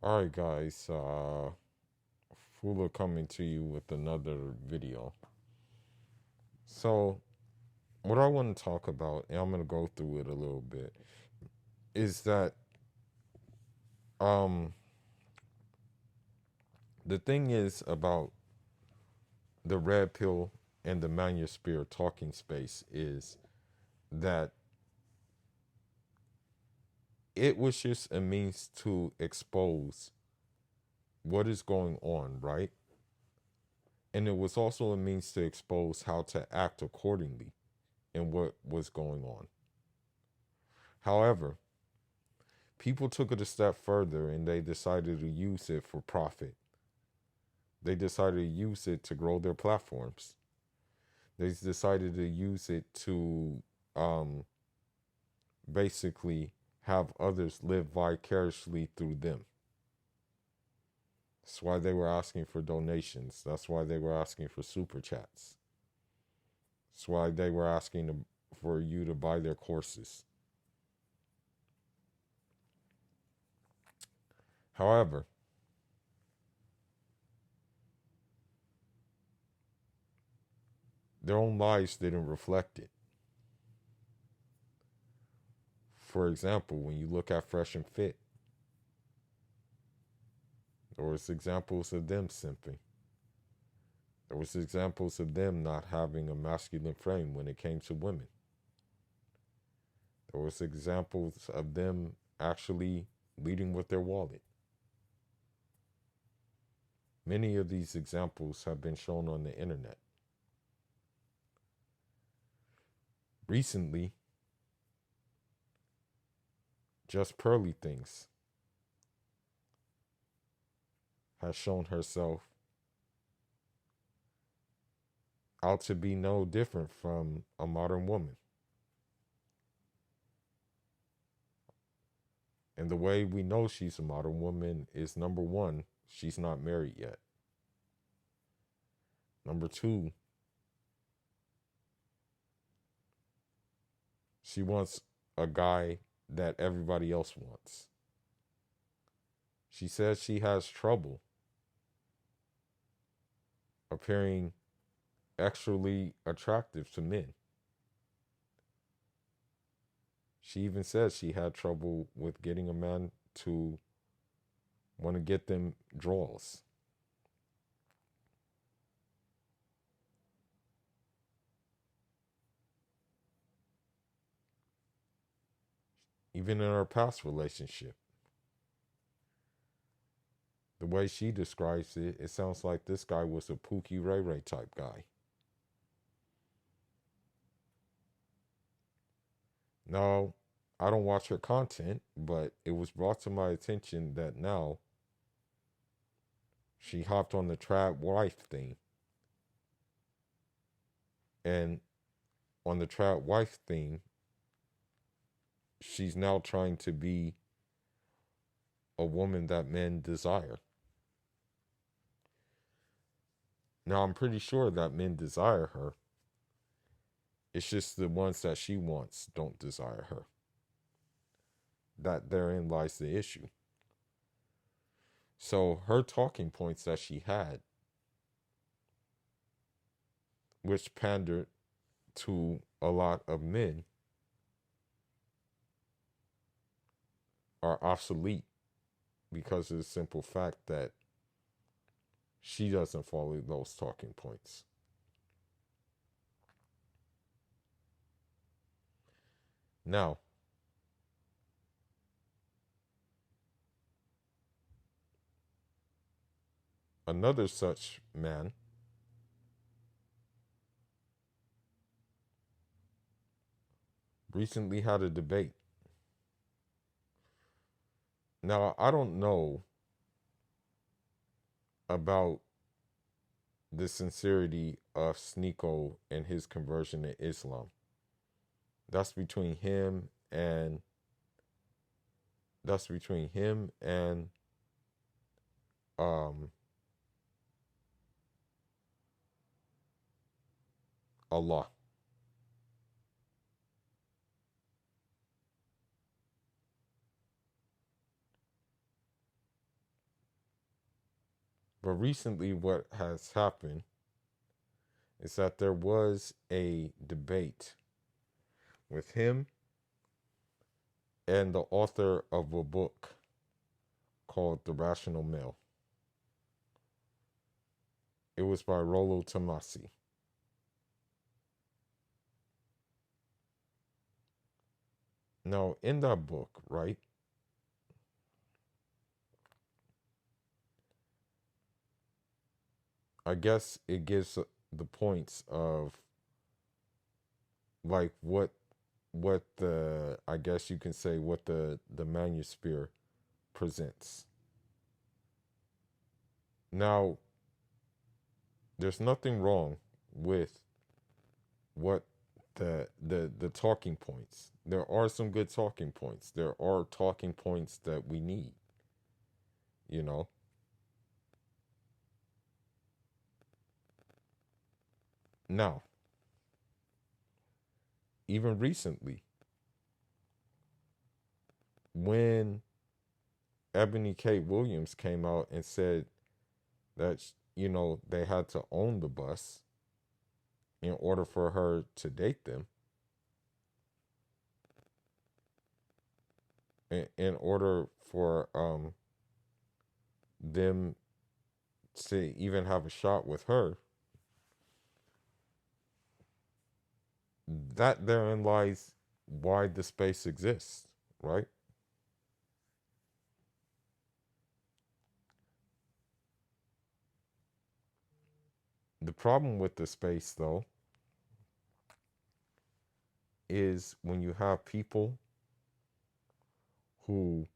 All right, guys. Fula coming to you with another video. So, what I want to talk about, and I'm going to go through it a little bit, is that um the thing is about the red pill and the manosphere talking space is that it was just a means to expose what is going on, right? And it was also a means to expose how to act accordingly in what was going on. However, people took it a step further and they decided to use it for profit. They decided to use it to grow their platforms. They decided to use it to um, basically have others live vicariously through them. That's why they were asking for donations. That's why they were asking for super chats. That's why they were asking for you to buy their courses. However, their own lives didn't reflect it. For example, when you look at Fresh and Fit, there was examples of them simping. There was examples of them not having a masculine frame when it came to women. There was examples of them actually leading with their wallet. Many of these examples have been shown on the internet. Recently, Just Pearly Things has shown herself out to be no different from a modern woman. And the way we know she's a modern woman is number one, she's not married yet. Number two, she wants a guy that everybody else wants. She says she has trouble appearing extremely attractive to men. She even says she had trouble with getting a man to want to get them draws. Even in her past relationship, the way she describes it, it sounds like this guy was a Pookie Ray Ray type guy. Now, I don't watch her content, but it was brought to my attention that now she hopped on the trap wife thing. And on the trap wife thing, she's now trying to be a woman that men desire. Now, I'm pretty sure that men desire her. It's just the ones that she wants don't desire her. That therein lies the issue. So, her talking points that she had, which pandered to a lot of men, are obsolete because of the simple fact that she doesn't follow those talking points. Now, another such man recently had a debate. Now, I don't know about the sincerity of Sneeko and his conversion to Islam. That's between him and that's between him and um Allah. But recently, what has happened is that there was a debate with him and the author of a book called The Rational Male. It was by Rollo Tomasi. Now, in that book, right, I guess it gives the points of like what the, I guess you can say, what the manosphere presents. Now, there's nothing wrong with what the talking points. There are some good talking points. There are talking points that we need, you know. Now, even recently, when Ebony K. Williams came out and said that, you know, they had to own the bus in order for her to date them, in order for them to even have a shot with her, that therein lies why the space exists, right? The problem with the space, though, is when you have people who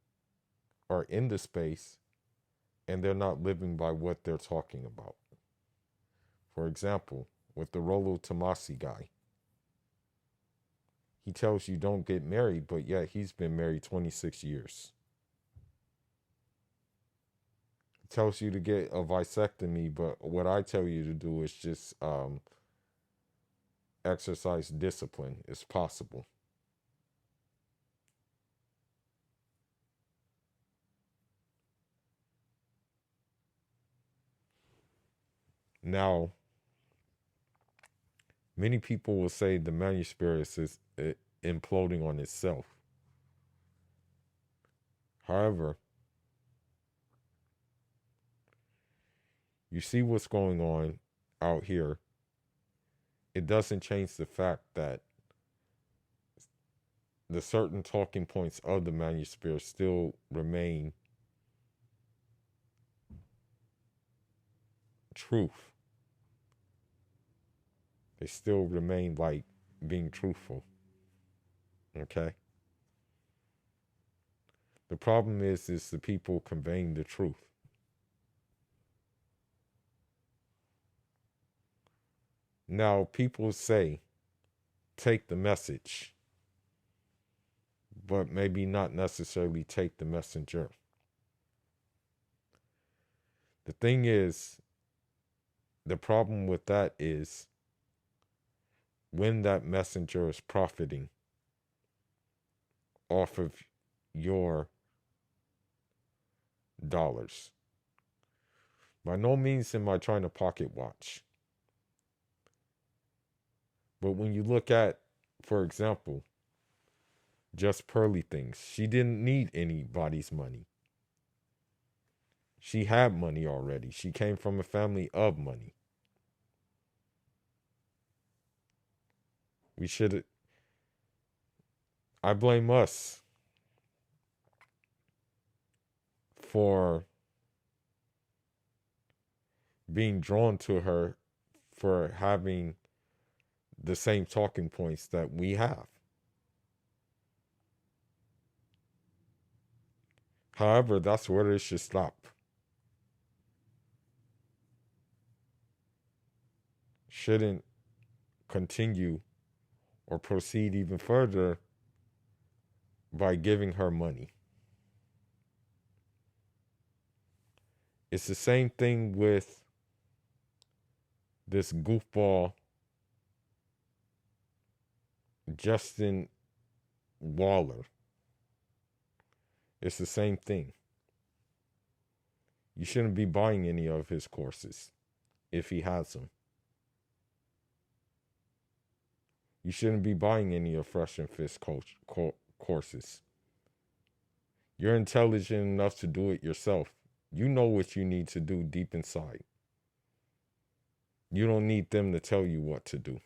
are in the space and they're not living by what they're talking about. For example, with the Rollo Tomasi guy, he tells you don't get married, but yet he's been married 26 years. He tells you to get a vasectomy, but what I tell you to do is just exercise discipline. It's possible. Now, many people will say the manosphere is imploding on itself. However, you see what's going on out here. It doesn't change the fact that the certain talking points of the manosphere still remain truth. They still remain like being truthful. Okay? The problem is the people conveying the truth. Now, people say, take the message, but maybe not necessarily take the messenger. The thing is, the problem with that is when that messenger is profiting off of your dollars. By no means am I trying to pocket watch. But when you look at, for example, Just Pearly Things, she didn't need anybody's money. She had money already. She came from a family of money. We should, I blame us for being drawn to her for having the same talking points that we have. However, that's where it should stop. Shouldn't continue or proceed even further by giving her money. It's the same thing with this goofball Justin Waller. It's the same thing. You shouldn't be buying any of his courses if he has them. You shouldn't be buying any of Fresh and Fit's courses. You're intelligent enough to do it yourself. You know what you need to do deep inside. You don't need them to tell you what to do.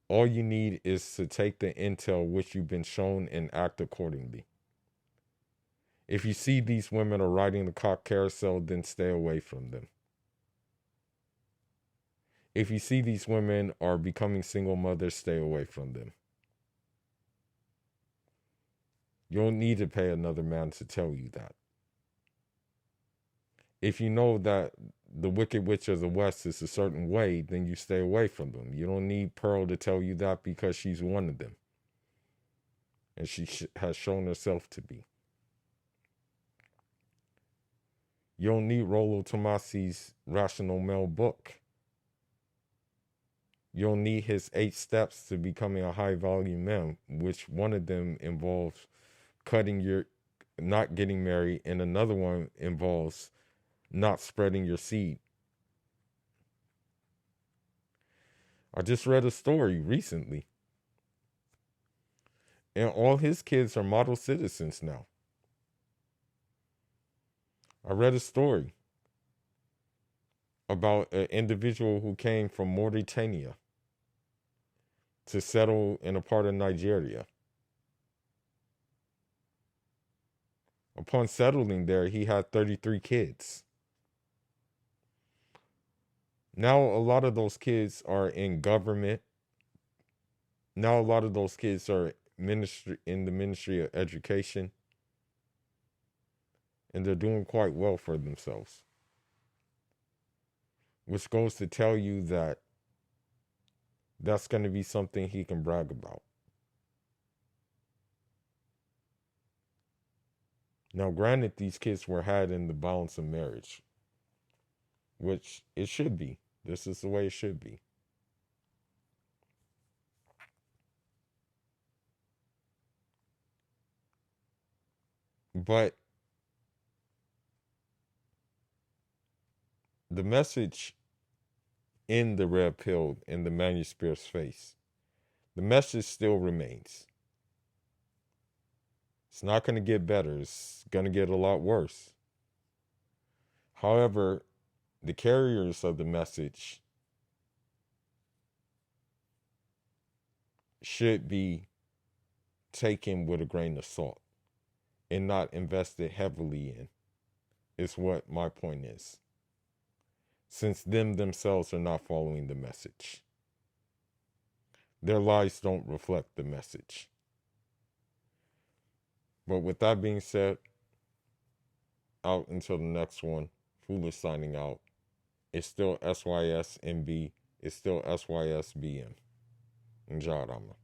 All you need is to take the intel which you've been shown and act accordingly. If you see these women are riding the cock carousel, then stay away from them. If you see these women are becoming single mothers, stay away from them. You don't need to pay another man to tell you that. If you know that the Wicked Witch of the West is a certain way, then you stay away from them. You don't need Pearl to tell you that because she's one of them. And she has shown herself to be. You don't need Rollo Tomasi's Rational Male book. You don't need his 8 steps to becoming a high volume man, which one of them involves not getting married, and another one involves not spreading your seed. I just read a story recently, and all his kids are model citizens now. I read a story about an individual who came from Mauritania to settle in a part of Nigeria. Upon settling there, he had 33 kids. Now a lot of those kids are in government. Now a lot of those kids are in the Ministry of Education. And they're doing quite well for themselves. Which goes to tell you that that's going to be something he can brag about. Now, granted, these kids were had in the balance of marriage, which it should be. This is the way it should be. But the message in the red pill in the manosphere's face, the message still remains. It's not going to get better. It's going to get a lot worse. However, the carriers of the message should be taken with a grain of salt and not invested heavily in, is what my point is. Since them themselves are not following the message. Their lives don't reflect the message. But with that being said, out until the next one, Foolish signing out. It's still SYSMB. It's still SYSBM. Njadama.